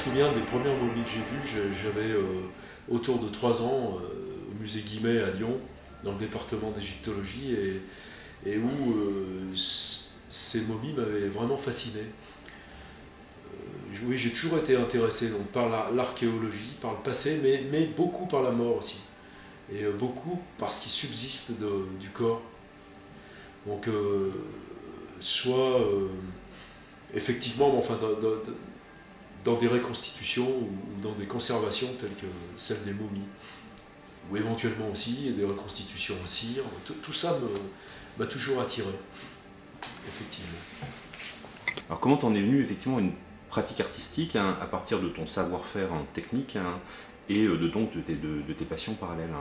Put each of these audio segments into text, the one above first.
souviens des premières momies que j'ai vues, j'avais autour de 3 ans au musée Guimet à Lyon, dans le département d'égyptologie, et où ces momies m'avaient vraiment fasciné. Oui, j'ai toujours été intéressé donc, par l'archéologie, par le passé, mais beaucoup par la mort aussi. Et beaucoup par ce qui subsiste du corps. Donc, soit effectivement, enfin, dans des reconstitutions ou dans des conservations telles que celles des momies, ou éventuellement aussi des reconstitutions en cire, tout ça m'a toujours attiré, effectivement. Alors comment t'en es venu effectivement à une pratique artistique à partir de ton savoir-faire technique et de tes passions parallèles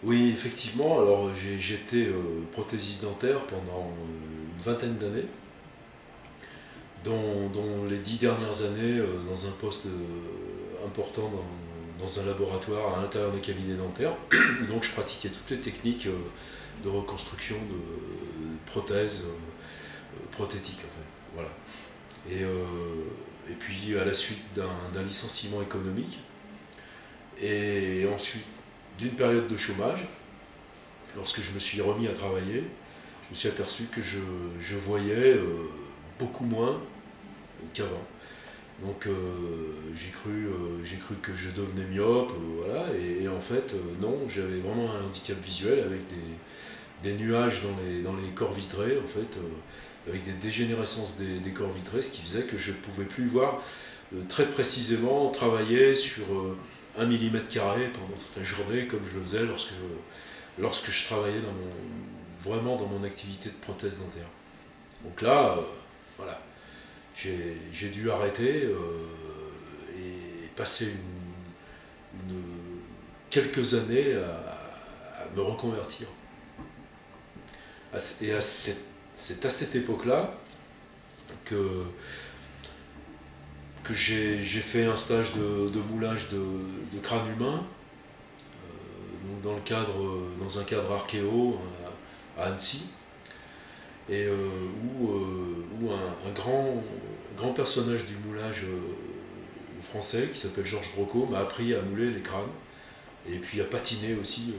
Oui, effectivement, alors j'étais prothésiste dentaire pendant une vingtaine d'années, dont les 10 dernières années dans un poste important dans un laboratoire à l'intérieur des cabinets dentaires. Donc je pratiquais toutes les techniques de reconstruction de prothèses prothétiques en fait. Voilà. Et puis à la suite d'un licenciement économique, et ensuite d'une période de chômage, lorsque je me suis remis à travailler, je me suis aperçu que je voyais beaucoup moins qu'avant. Donc j'ai cru que je devenais myope, voilà, et en fait non, j'avais vraiment un handicap visuel avec des nuages dans les corps vitrés, en fait, avec des dégénérescences des corps vitrés, ce qui faisait que je ne pouvais plus voir très précisément travailler sur 1 mm² pendant toute la journée, comme je le faisais lorsque je travaillais vraiment dans mon activité de prothèse dentaire. Donc là, voilà, j'ai dû arrêter et passer quelques années à me reconvertir. Et c'est à cette époque-là que j'ai fait un stage de moulage de crâne humain, donc dans un cadre archéo à Annecy, et où un grand personnage du moulage français qui s'appelle Georges Brocco m'a appris à mouler les crânes et puis à patiner aussi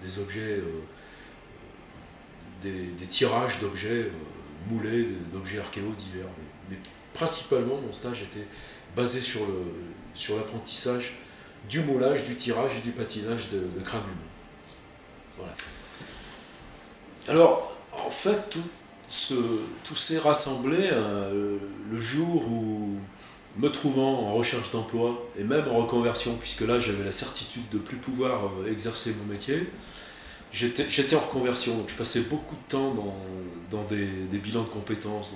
des objets, des tirages d'objets moulés, d'objets archéo divers. Mais principalement, mon stage était basé sur l'apprentissage du moulage, du tirage et du patinage de crâne humain. Voilà. Alors, en fait, tout s'est rassemblé le jour où, me trouvant en recherche d'emploi et même en reconversion, puisque là j'avais la certitude de ne plus pouvoir exercer mon métier, j'étais en reconversion, donc je passais beaucoup de temps dans des bilans de compétences,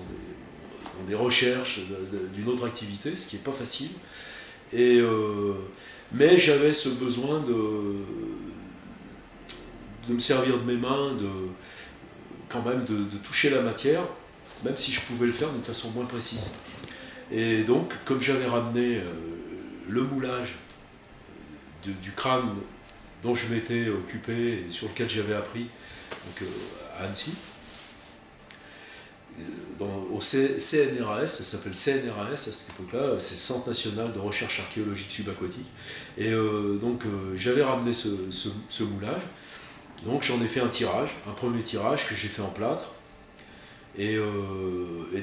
dans des recherches d'une autre activité, ce qui n'est pas facile. Mais j'avais ce besoin de me servir de mes mains, quand même de toucher la matière, même si je pouvais le faire d'une façon moins précise. Et donc, comme j'avais ramené le moulage du crâne dont je m'étais occupé et sur lequel j'avais appris donc, à Annecy, au CNRAS, ça s'appelle CNRAS à cette époque-là, c'est Centre National de Recherche Archéologique Subaquatique, et donc j'avais ramené ce moulage, donc j'en ai fait un tirage, un premier tirage que j'ai fait en plâtre, et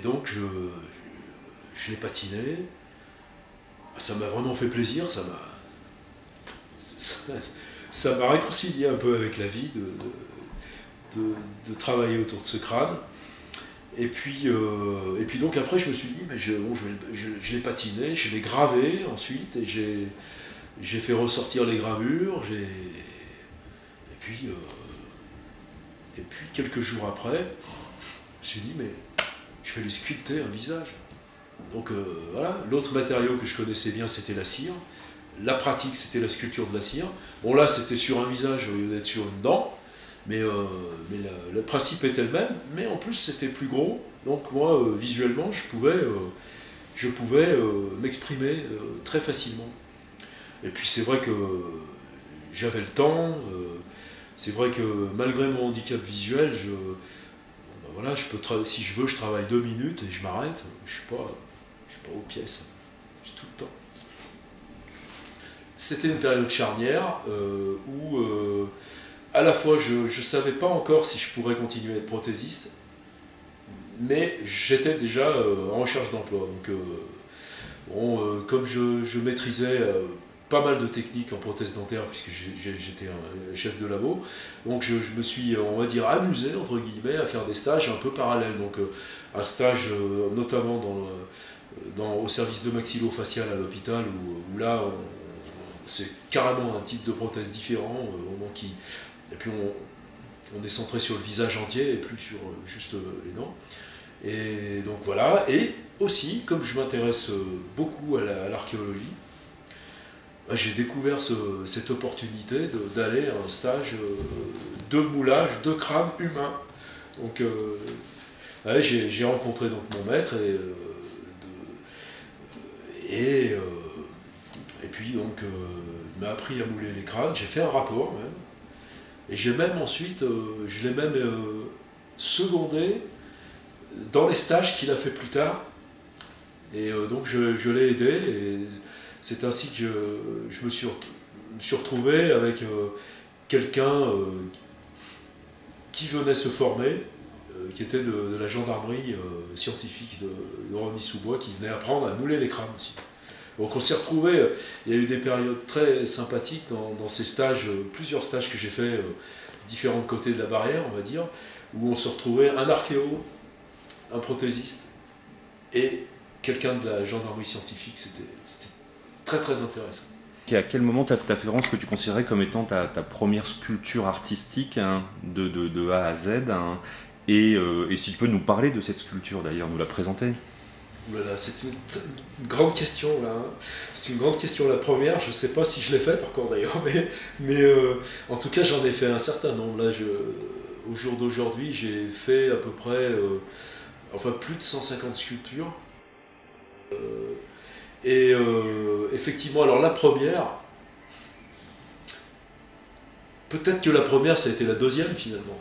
donc je l'ai patiné, ça m'a vraiment fait plaisir, ça m'a réconcilié un peu avec la vie de travailler autour de ce crâne. Et puis donc après je me suis dit, mais je l'ai patiné, je l'ai gravé ensuite, et j'ai fait ressortir les gravures, et puis quelques jours après, je me suis dit, mais je vais lui sculpter un visage. Donc voilà, l'autre matériau que je connaissais bien c'était la cire, la pratique c'était la sculpture de la cire. Bon là c'était sur un visage au lieu d'être sur une dent, mais le principe était le même, mais en plus c'était plus gros, donc moi visuellement je pouvais m'exprimer très facilement. Et puis c'est vrai que j'avais le temps, c'est vrai que malgré mon handicap visuel, voilà, si je veux je travaille 2 minutes et je m'arrête, je suis pas aux pièces, j'ai tout le temps. c'était une période charnière où à la fois je ne savais pas encore si je pourrais continuer à être prothésiste, mais j'étais déjà en recherche d'emploi. Donc, comme je maîtrisais pas mal de techniques en prothèse dentaire, puisque j'étais un chef de labo, donc je me suis, on va dire, amusé, entre guillemets, à faire des stages un peu parallèles. Donc un stage notamment au service de maxillo-facial à l'hôpital, où là, c'est carrément un type de prothèse différent, et puis on est centré sur le visage entier et plus sur juste les dents. Et donc voilà, et aussi, comme je m'intéresse beaucoup à l'archéologie, j'ai découvert cette opportunité d'aller à un stage de moulage de crâne humain. Donc ouais, j'ai rencontré donc mon maître et puis donc il m'a appris à mouler les crânes, j'ai fait un rapport même, et j'ai même ensuite, je l'ai même secondé dans les stages qu'il a fait plus tard, et donc je l'ai aidé, et c'est ainsi que je me suis retrouvé avec quelqu'un qui venait se former, qui était de la gendarmerie scientifique de Rosny-sous-Bois, qui venait apprendre à mouler les crânes aussi. Donc on s'est retrouvés, il y a eu des périodes très sympathiques dans ces stages, plusieurs stages que j'ai fait, différents côtés de la barrière, on va dire, où on se retrouvait un archéo, un prothésiste et quelqu'un de la gendarmerie scientifique. C'était très très intéressant. Et à quel moment tu as fait vraiment ce que tu considérais comme étant ta première sculpture artistique, hein, de A à Z, hein, et si tu peux nous parler de cette sculpture d'ailleurs, nous la présenter. Voilà, c'est une grande question là. Hein. C'est une grande question la première. Je ne sais pas si je l'ai faite encore d'ailleurs, mais en tout cas j'en ai fait un certain nombre. Là, au jour d'aujourd'hui, j'ai fait à peu près, enfin plus de 150 sculptures. Et effectivement, alors la première, peut-être que la première ça a été la deuxième finalement.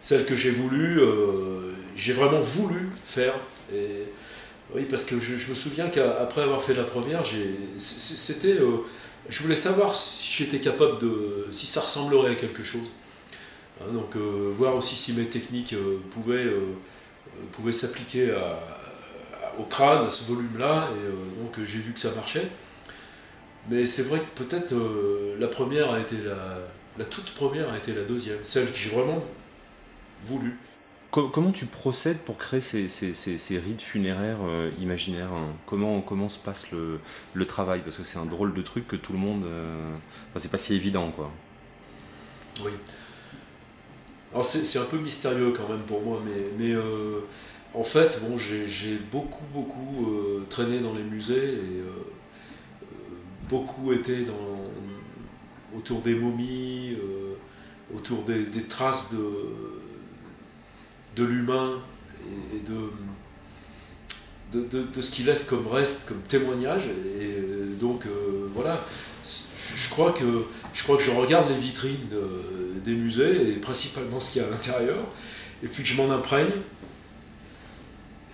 Celle que j'ai voulu, j'ai vraiment voulu faire. Et, oui, parce que je me souviens qu'après avoir fait la première, c'était, je voulais savoir si j'étais capable si ça ressemblerait à quelque chose. Hein, donc voir aussi si mes techniques pouvaient s'appliquer au crâne, à ce volume-là, et donc j'ai vu que ça marchait. Mais c'est vrai que peut-être la première a été la toute première a été la deuxième, celle que j'ai vraiment voulu. Comment tu procèdes pour créer ces rites funéraires imaginaires, hein? Comment se passe le travail? Parce que c'est un drôle de truc que tout le monde... Enfin, c'est pas si évident, quoi. Oui. Alors c'est un peu mystérieux quand même pour moi, mais en fait, bon, j'ai beaucoup traîné dans les musées, et beaucoup été autour des momies, autour des traces de l'humain et de ce qu'il laisse comme reste, comme témoignage. Et donc voilà, je crois que je regarde les vitrines des musées, et principalement ce qu'il y a à l'intérieur, et puis que je m'en imprègne,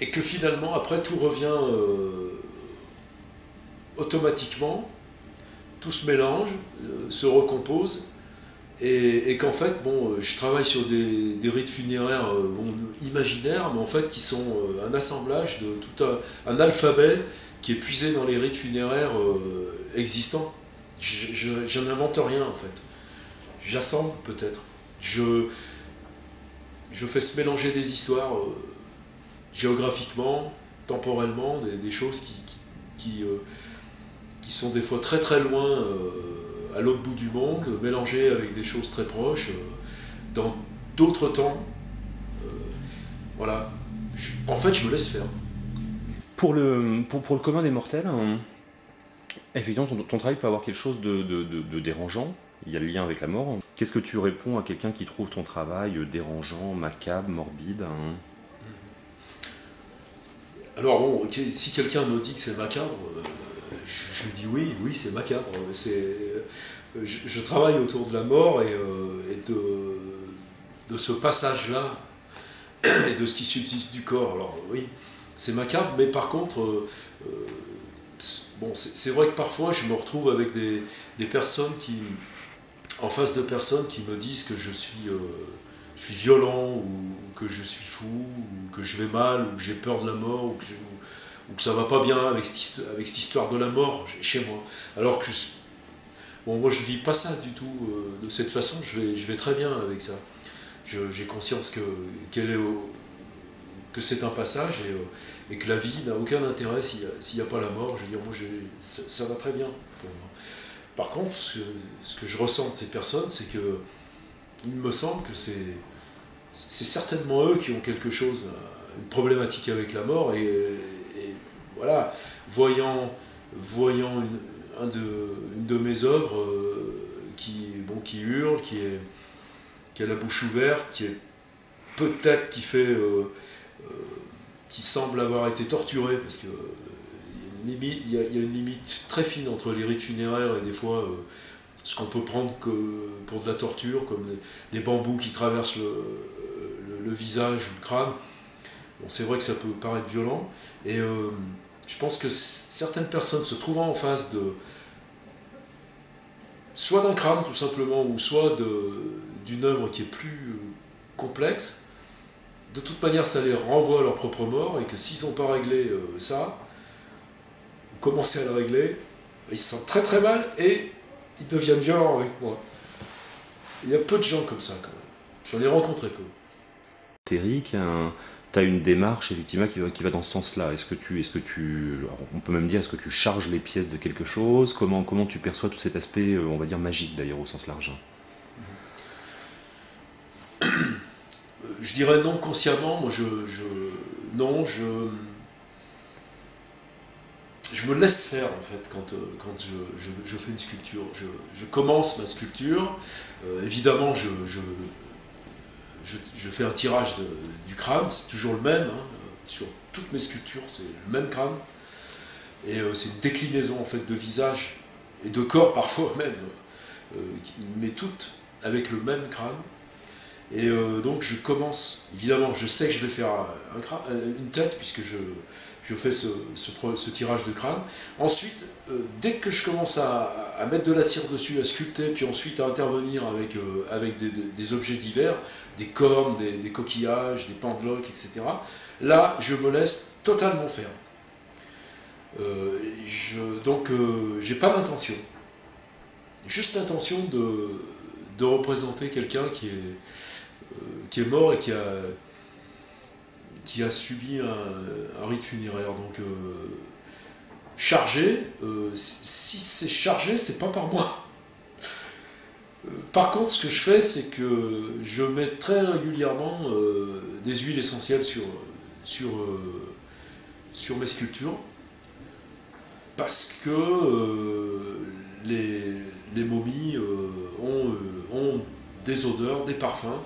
et que finalement après tout revient automatiquement, tout se mélange, se recompose, et qu'en fait, bon, je travaille sur des rites funéraires imaginaires, mais en fait qui sont un assemblage de tout un alphabet qui est puisé dans les rites funéraires existants. Je n'invente rien en fait. J'assemble peut-être. Je fais se mélanger des histoires géographiquement, temporellement, des choses qui sont des fois très très loin à l'autre bout du monde, mélangées avec des choses très proches, dans d'autres temps. Voilà. En fait, je me laisse faire. Pour le commun des mortels, hein, effectivement, ton travail peut avoir quelque chose de dérangeant. Il y a le lien avec la mort. Qu'est-ce que tu réponds à quelqu'un qui trouve ton travail dérangeant, macabre, morbide, hein? Alors bon, si quelqu'un me dit que c'est macabre, je lui dis oui, c'est macabre. Je travaille autour de la mort et de ce passage-là et de ce qui subsiste du corps. Alors oui, c'est macabre, mais par contre, bon, c'est vrai que parfois je me retrouve avec des personnes en face de personnes qui me disent que je suis violent, ou que je suis fou, ou que je vais mal, ou que j'ai peur de la mort, ou que ça va pas bien avec cette histoire de la mort chez moi. Alors que bon, moi je vis pas ça du tout de cette façon, je vais très bien avec ça. J'ai conscience que c'est un passage, et que la vie n'a aucun intérêt s'il n'y a pas la mort. Je veux dire, moi ça va très bien pour moi. Par contre, ce que je ressens de ces personnes, c'est que il me semble que c'est certainement eux qui ont quelque chose, une problématique avec la mort, et voilà, voyant une de mes œuvres qui hurle, qui a la bouche ouverte, qui semble avoir été torturé, parce que il y a une limite très fine entre les rites funéraires et des fois ce qu'on peut prendre pour de la torture, comme des bambous qui traversent le visage ou le crâne. Bon, c'est vrai que ça peut paraître violent, et je pense que certaines personnes se trouvant en face soit d'un crâne tout simplement, ou soit d'une œuvre qui est plus complexe, de toute manière ça les renvoie à leur propre mort, et que s'ils n'ont pas réglé ça, ou commencé à le régler, ils se sentent très très mal, et ils deviennent violents avec moi. Il y a peu de gens comme ça quand même. J'en ai rencontré peu. Thierry, tu as une démarche effectivement qui va dans ce sens-là. On peut même dire, est-ce que tu charges les pièces de quelque chose? Comment tu perçois tout cet aspect, on va dire magique d'ailleurs au sens large? Je dirais non consciemment. Moi, je me laisse faire en fait quand je fais une sculpture. Je commence ma sculpture. Évidemment, je fais un tirage du crâne, c'est toujours le même, hein. Sur toutes mes sculptures, c'est le même crâne. Et c'est une déclinaison en fait de visage et de corps parfois même, mais toutes avec le même crâne. Et donc je commence, évidemment, je sais que je vais faire une tête, puisque je fais ce tirage de crâne. Ensuite, dès que je commence à mettre de la cire dessus, à sculpter, puis ensuite à intervenir avec des objets divers, des cornes, des coquillages, des pendeloques, etc., là, je me laisse totalement faire. Donc, j'ai pas d'intention. Juste l'intention de représenter quelqu'un qui est mort et qui a subi un rite funéraire. Donc, chargé, si c'est chargé, c'est pas par moi. Par contre, ce que je fais, c'est que je mets très régulièrement des huiles essentielles sur mes sculptures, parce que les momies ont des odeurs, des parfums,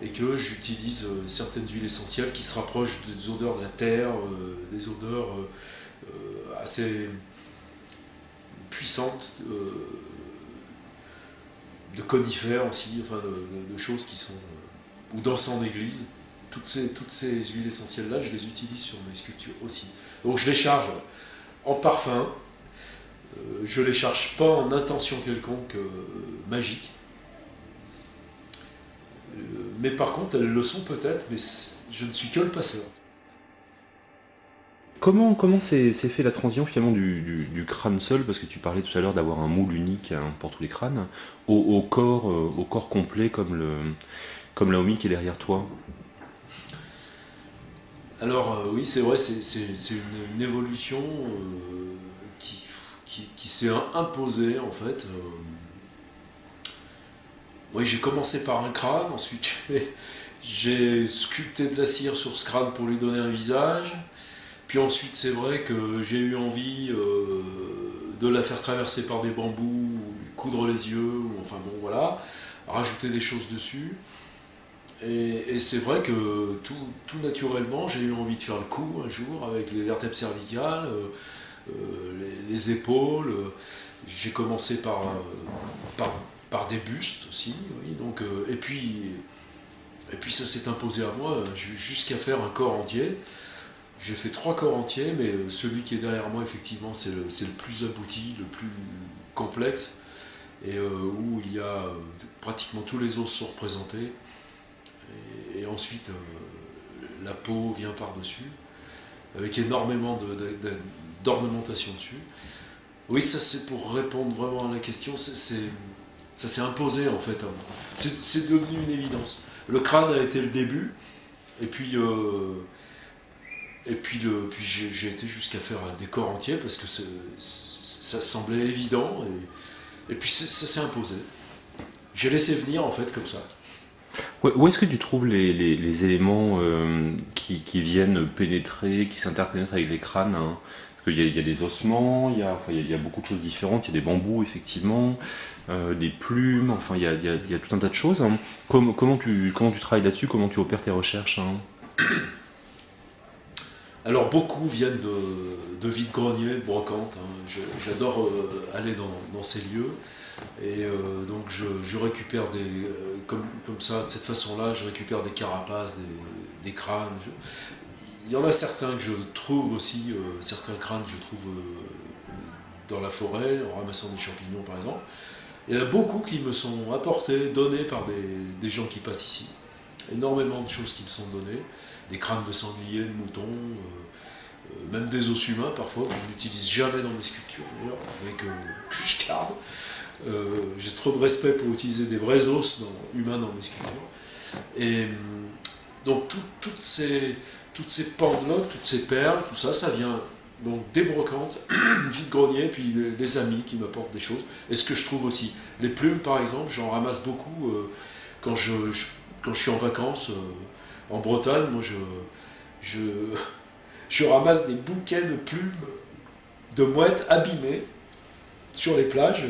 et que j'utilise certaines huiles essentielles qui se rapprochent des odeurs de la terre, des odeurs assez puissantes, de conifères aussi, enfin de choses qui sont, ou d'encens d'église. Toutes ces huiles essentielles là, je les utilise sur mes sculptures aussi. Donc je les charge en parfum, je les charge pas en intention quelconque magique, mais par contre elles le sont peut-être, mais je ne suis que le passeur. Comment s'est fait la transition finalement du crâne seul, parce que tu parlais tout à l'heure d'avoir un moule unique, hein, pour tous les crânes, au corps complet comme la momie qui est derrière toi? Alors oui, c'est vrai, c'est une évolution qui s'est imposée en fait. Oui, j'ai commencé par un crâne, ensuite j'ai sculpté de la cire sur ce crâne pour lui donner un visage. Puis ensuite, c'est vrai que j'ai eu envie de la faire traverser par des bambous, ou lui coudre les yeux, ou enfin bon voilà, rajouter des choses dessus. Et c'est vrai que tout naturellement, j'ai eu envie de faire le cou un jour avec les vertèbres cervicales, les épaules. J'ai commencé par des bustes aussi, oui, donc, et puis ça s'est imposé à moi jusqu'à faire un corps entier. j'ai fait 3 corps entiers, mais celui qui est derrière moi, effectivement, c'est le plus abouti, le plus complexe, et où il y a pratiquement tous les os sont représentés, et ensuite la peau vient par-dessus, avec énormément d'ornementation dessus. Oui, ça c'est pour répondre vraiment à la question, ça s'est imposé en fait, c'est devenu une évidence. Le crâne a été le début, et puis j'ai été jusqu'à faire des corps entiers parce que ça semblait évident, et puis ça s'est imposé. J'ai laissé venir en fait comme ça. Où est-ce que tu trouves les éléments qui viennent pénétrer, qui s'interpénètrent avec les crânes, hein? Parce qu'il y a des ossements, il y a beaucoup de choses différentes, il y a des bambous effectivement, des plumes, enfin il y a tout un tas de choses, hein. Comment tu travailles là-dessus, comment tu opères tes recherches, hein? Alors beaucoup viennent de vide-grenier, de brocante, hein. J'adore aller dans ces lieux, et donc je récupère comme ça, de cette façon-là, je récupère des carapaces, des crânes. Il y en a certains que je trouve aussi, certains crânes que je trouve dans la forêt, en ramassant des champignons par exemple. Il y en a beaucoup qui me sont apportés, donnés par des gens qui passent ici. Énormément de choses qui me sont données, des crânes de sangliers, de moutons, même des os humains parfois, que je n'utilise jamais dans mes sculptures d'ailleurs, mais que je garde. J'ai trop de respect pour utiliser des vrais os humains dans mes sculptures. Et donc toutes ces pendeloques, toutes ces perles, tout ça, ça vient donc des brocantes, vide-grenier, puis les amis qui m'apportent des choses. Et ce que je trouve aussi, les plumes par exemple, j'en ramasse beaucoup quand je suis en vacances en Bretagne. Moi je ramasse des bouquets de plumes de mouettes abîmées sur les plages.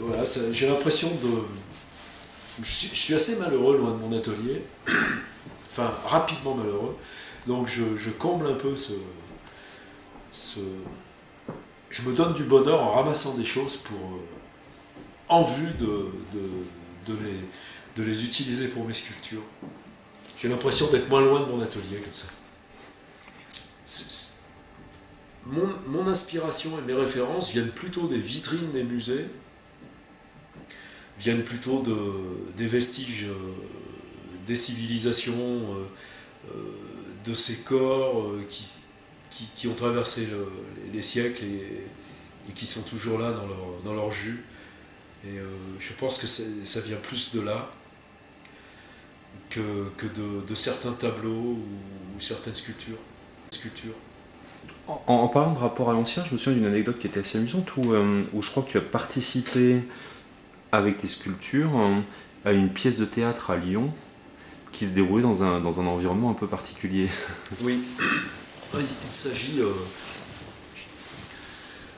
Voilà, j'ai l'impression de... Je suis assez malheureux loin de mon atelier, enfin rapidement malheureux, donc je comble un peu je me donne du bonheur en ramassant des choses en vue de les utiliser pour mes sculptures. J'ai l'impression d'être moins loin de mon atelier comme ça. Mon inspiration et mes références viennent plutôt des vitrines des musées, viennent plutôt des vestiges des civilisations, de ces corps qui ont traversé les siècles et qui sont toujours là dans leur jus. Et je pense que ça vient plus de là que de certains tableaux ou certaines sculptures. En parlant de rapport à l'ancien, je me souviens d'une anecdote qui était assez amusante où je crois que tu as participé avec tes sculptures à une pièce de théâtre à Lyon qui se déroulait dans un environnement un peu particulier. Oui, il s'agit...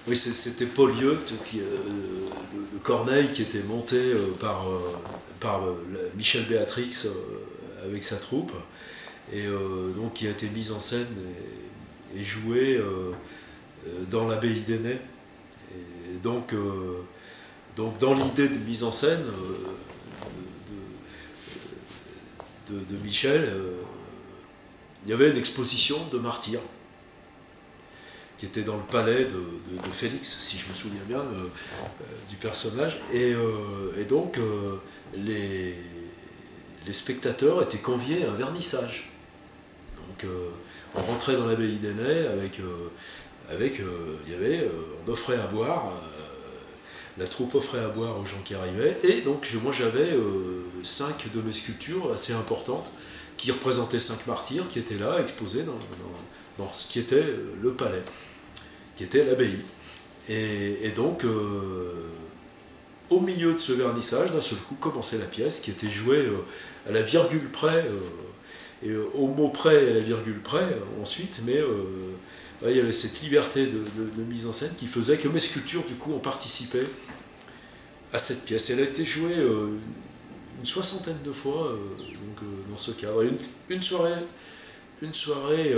Oui, c'était Paul Lieuc de Corneille qui était monté par Michel Béatrix avec sa troupe, et donc qui a été mise en scène et jouée dans l'abbaye d'Ainay. Et donc dans l'idée de mise en scène de Michel, il y avait une exposition de martyrs qui était dans le palais de Félix, si je me souviens bien, du personnage. Et donc, les spectateurs étaient conviés à un vernissage. Donc, on rentrait dans l'abbaye d'Ainay on offrait à boire, la troupe offrait à boire aux gens qui arrivaient. Et donc, moi, j'avais 5 de mes sculptures assez importantes qui représentaient 5 martyrs qui étaient là, exposés dans ce qui était le palais, qui était l'abbaye. Et donc, au milieu de ce vernissage, d'un seul coup, commençait la pièce qui était jouée à la virgule près, et au mot près et à la virgule près ensuite, mais il y avait cette liberté de mise en scène qui faisait que mes sculptures, du coup, ont participé à cette pièce. Elle a été jouée une 60aine de fois dans ce cadre. Une soirée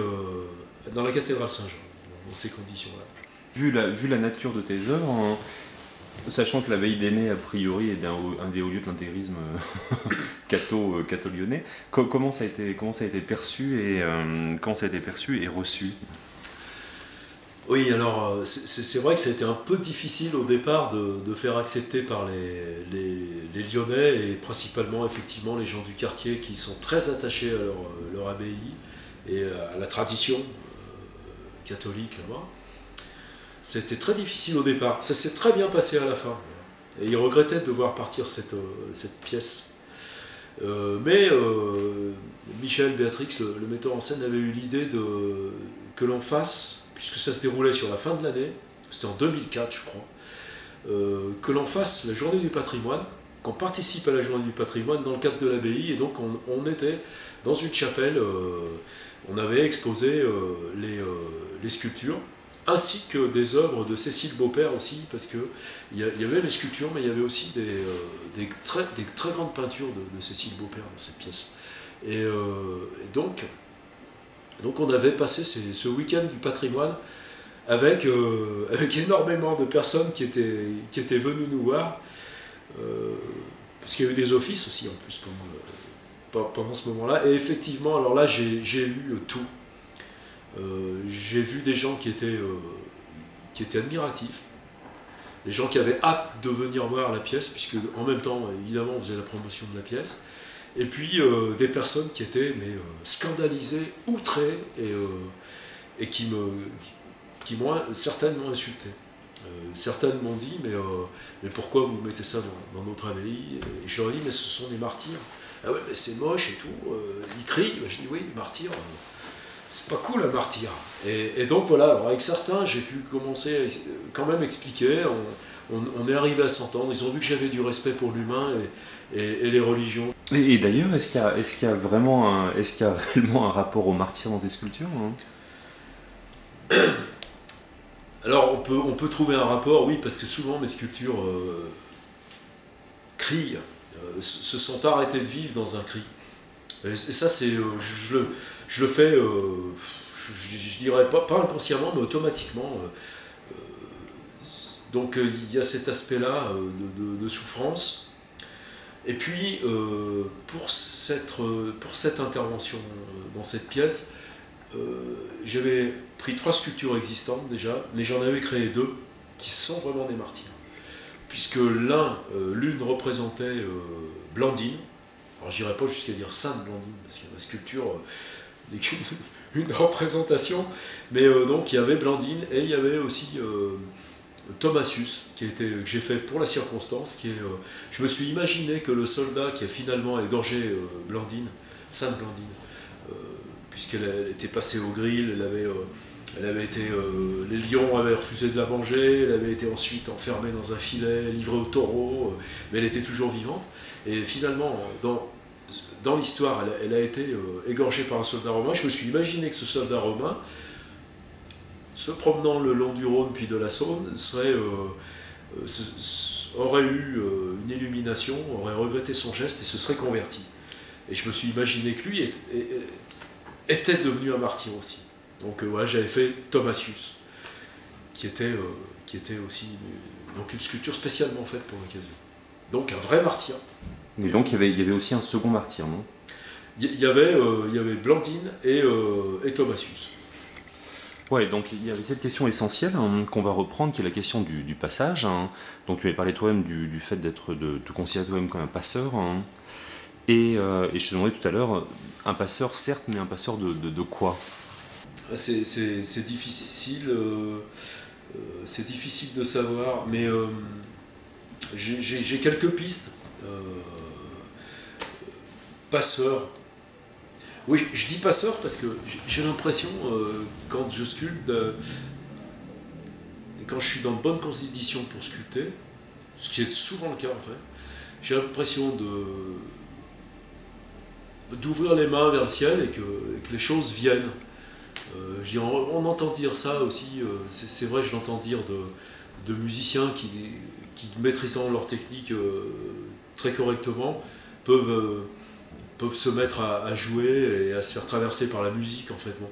dans la cathédrale Saint-Jean, dans ces conditions-là. Vu la nature de tes œuvres, Sachant que l'abbaye d'Ainay, a priori, est un des hauts lieux de l'intégrisme catho-lyonnais, comment ça a été perçu et reçu? Oui, alors c'est vrai que ça a été un peu difficile au départ de faire accepter par les Lyonnais et principalement effectivement les gens du quartier qui sont très attachés à leur abbaye et à la tradition catholique là-bas. C'était très difficile au départ. Ça s'est très bien passé à la fin. Et ils regrettaient de devoir partir cette pièce. Mais Michel Béatrix, le metteur en scène, avait eu l'idée que l'on fasse, puisque ça se déroulait sur la fin de l'année, c'était en 2004 je crois, que l'on fasse la journée du patrimoine, qu'on participe à la journée du patrimoine dans le cadre de l'abbaye, et donc on était dans une chapelle, on avait exposé les sculptures, ainsi que des œuvres de Cécile Beaupère aussi, parce qu'il y avait les sculptures, mais il y avait aussi des très grandes peintures de Cécile Beaupère dans cette pièce. Et donc on avait passé ce week-end du patrimoine avec énormément de personnes qui étaient venues nous voir, parce qu'il y a eu des offices aussi en plus pendant ce moment-là. Et effectivement, alors là j'ai eu tout. J'ai vu des gens qui étaient admiratifs, des gens qui avaient hâte de venir voir la pièce, puisque en même temps, évidemment, on faisait la promotion de la pièce, et puis des personnes qui étaient scandalisées, outrées, et qui m'ont certainement insulté. Certaines m'ont dit, mais pourquoi vous mettez ça dans notre abbaye? Et je leur ai dit, mais ce sont des martyrs. Ah ouais, mais c'est moche et tout, ils crient. Je dis, oui, les martyrs... c'est pas cool un martyr. Et donc voilà, alors avec certains, j'ai pu commencer à quand même expliquer, on est arrivé à s'entendre, ils ont vu que j'avais du respect pour l'humain et les religions. Et d'ailleurs, est-ce qu'il y a réellement un rapport au martyr dans tes sculptures, hein? Alors on peut trouver un rapport, oui, parce que souvent mes sculptures crient, se sont arrêtées de vivre dans un cri. Et ça, c'est, je le fais, je dirais pas inconsciemment, mais automatiquement. Donc il y a cet aspect-là de souffrance. Et puis, pour cette intervention dans cette pièce, j'avais pris 3 sculptures existantes déjà, mais j'en avais créé 2 qui sont vraiment des martyrs. Puisque l'une représentait Blandine. Alors j'irai pas jusqu'à dire Sainte Blandine, parce que la sculpture n'est qu'une représentation, mais donc il y avait Blandine, et il y avait aussi Thomasius, que j'ai fait pour la circonstance, je me suis imaginé que le soldat qui a finalement égorgé Blandine, Sainte Blandine, puisqu'elle était passée au grill, les lions avaient refusé de la manger, elle avait été ensuite enfermée dans un filet, livrée au taureau, mais elle était toujours vivante. Et finalement, dans l'histoire, elle a été égorgée par un soldat romain. Je me suis imaginé que ce soldat romain, se promenant le long du Rhône puis de la Saône, aurait eu une illumination, aurait regretté son geste et se serait converti. Et je me suis imaginé que lui était devenu un martyr aussi. Donc ouais, j'avais fait Thomasius, qui était aussi donc une sculpture spécialement faite pour l'occasion. Donc un vrai martyr. Et donc il y avait aussi un second martyr, non? Il y avait Blandine et Thomasius. Ouais, donc il y avait cette question essentielle, hein, qu'on va reprendre, qui est la question du passage, hein. Donc tu avais parlé toi-même du fait de te considérer toi-même comme un passeur, hein. Et je te demandais tout à l'heure, un passeur certes, mais un passeur de quoi? C'est difficile, de savoir, mais j'ai quelques pistes. Passeur. Oui, je dis passeur parce que j'ai l'impression, quand je sculpte, et quand je suis dans de bonnes conditions pour sculpter, ce qui est souvent le cas en fait, j'ai l'impression d'ouvrir les mains vers le ciel et que les choses viennent. On entend dire ça aussi, c'est vrai, je l'entends dire de musiciens qui maîtrisant leur technique très correctement, peuvent peuvent se mettre à jouer et à se faire traverser par la musique en fait. Bon,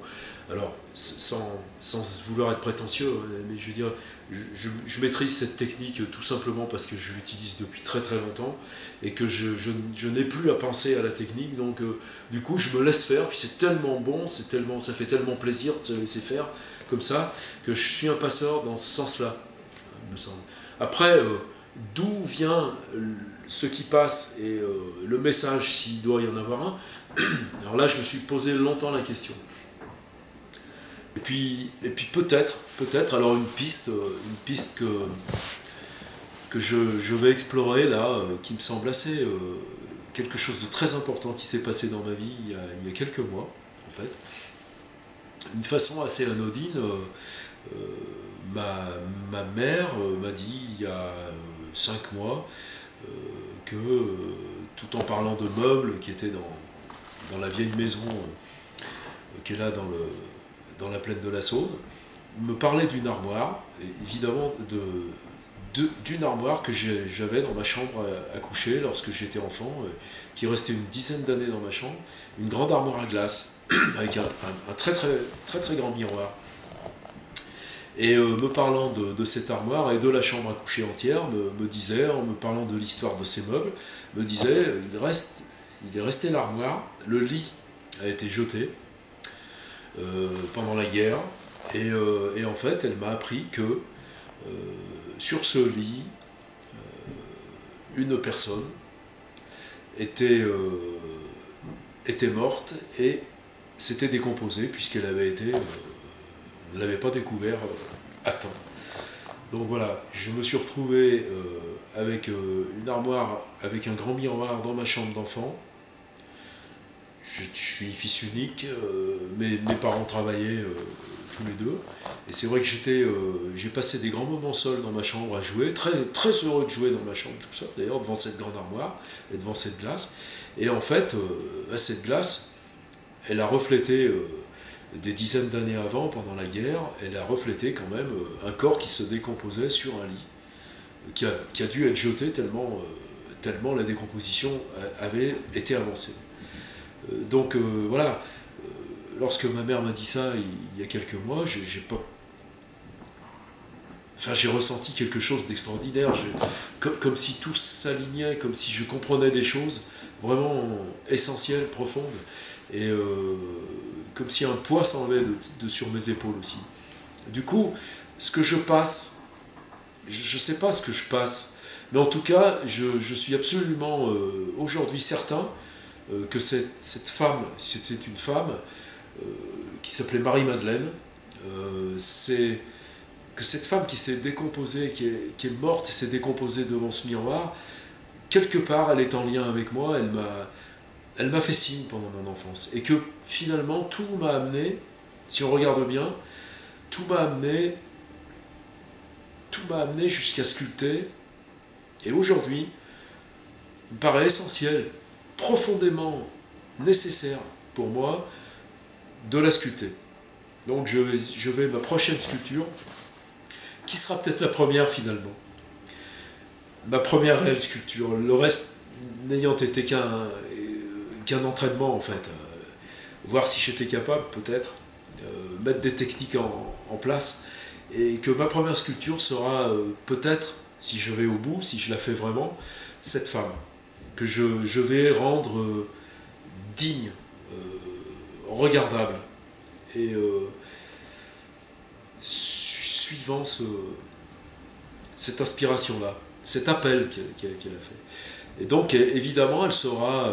alors sans vouloir être prétentieux, mais je veux dire, je maîtrise cette technique tout simplement parce que je l'utilise depuis très très longtemps et que je n'ai plus à penser à la technique, donc du coup je me laisse faire, puis c'est tellement bon, ça fait tellement plaisir de se laisser faire comme ça, que je suis un passeur dans ce sens-là, me semble. Après, d'où vient ce qui passe et le message, s'il doit y en avoir un, alors là je me suis posé longtemps la question. Et puis peut-être, alors une piste que je vais explorer là, qui me semble assez quelque chose de très important qui s'est passé dans ma vie il y a quelques mois, en fait. D'une façon assez anodine, ma mère m'a dit il y a 5 mois que, tout en parlant de meubles qui étaient dans la vieille maison qui est là dans la plaine de la Saône, me parlait d'une armoire, évidemment d'une armoire que j'avais dans ma chambre à coucher lorsque j'étais enfant, qui restait une dizaine d'années dans ma chambre, une grande armoire à glace, avec un très très grand miroir. Et me parlant de cette armoire et de la chambre à coucher entière, me disait, en me parlant de l'histoire de ces meubles, me disait, il est resté l'armoire, le lit a été jeté pendant la guerre, et en fait elle m'a appris que sur ce lit, une personne était morte et s'était décomposée puisqu'elle avait été... on ne l'avait pas découvert à temps. Donc voilà, je me suis retrouvé avec une armoire, avec un grand miroir dans ma chambre d'enfant. Je suis fils unique, mes parents travaillaient tous les deux. Et c'est vrai que j'ai passé des grands moments seul dans ma chambre à jouer, très, très heureux de jouer dans ma chambre tout seul, d'ailleurs, devant cette grande armoire et devant cette glace. Et en fait, cette glace, elle a reflété... des dizaines d'années avant, pendant la guerre, elle a reflété quand même un corps qui se décomposait sur un lit, qui a dû être jeté tellement la décomposition avait été avancée. Donc voilà, lorsque ma mère m'a dit ça il y a quelques mois, j'ai ressenti quelque chose d'extraordinaire, comme si tout s'alignait, comme si je comprenais des choses vraiment essentielles, profondes, et comme si un poids s'enlevait de sur mes épaules aussi. Du coup, ce que je passe, je ne sais pas ce que je passe, mais en tout cas, je suis absolument aujourd'hui certain que cette femme, c'était une femme qui s'appelait Marie-Madeleine, que cette femme qui s'est décomposée, qui est morte et s'est décomposée devant ce miroir, quelque part, elle est en lien avec moi, elle m'a fait signe pendant mon enfance. Et que finalement, tout m'a amené, si on regarde bien, tout m'a amené jusqu'à sculpter. Et aujourd'hui, il me paraît essentiel, profondément nécessaire pour moi, de la sculpter. Donc je vais ma prochaine sculpture, qui sera peut-être la première finalement. Ma première réelle sculpture, le reste n'ayant été qu'un entraînement en fait. Voir si j'étais capable peut-être, mettre des techniques en place, et que ma première sculpture sera peut-être, si je vais au bout, si je la fais vraiment, cette femme, que je vais rendre digne, regardable, et suivant cette inspiration-là, cet appel qu'elle a fait. Et donc, évidemment, elle sera...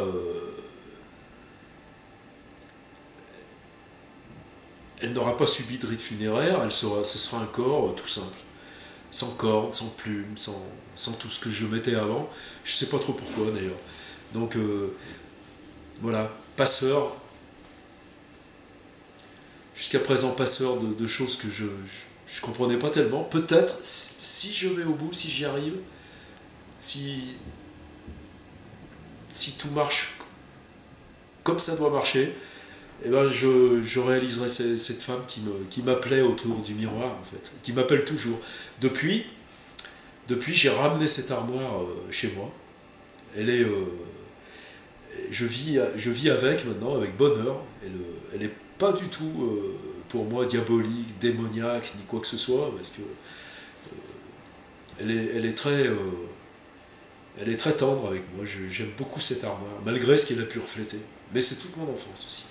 elle n'aura pas subi de rite funéraire, ce sera un corps tout simple, sans cordes, sans plumes, sans tout ce que je mettais avant. Je ne sais pas trop pourquoi d'ailleurs. Donc voilà, passeur, jusqu'à présent passeur de choses que je ne comprenais pas tellement. Peut-être, si je vais au bout, si j'y arrive, si tout marche comme ça doit marcher, eh ben je réaliserai cette femme qui m'appelait autour du miroir, en fait, qui m'appelle toujours. Depuis j'ai ramené cette armoire chez moi. Elle je vis avec maintenant, avec bonheur. Elle n'est pas du tout pour moi diabolique, démoniaque, ni quoi que ce soit, parce que elle est très tendre avec moi. J'aime beaucoup cette armoire, malgré ce qu'elle a pu refléter. Mais c'est toute mon enfance aussi.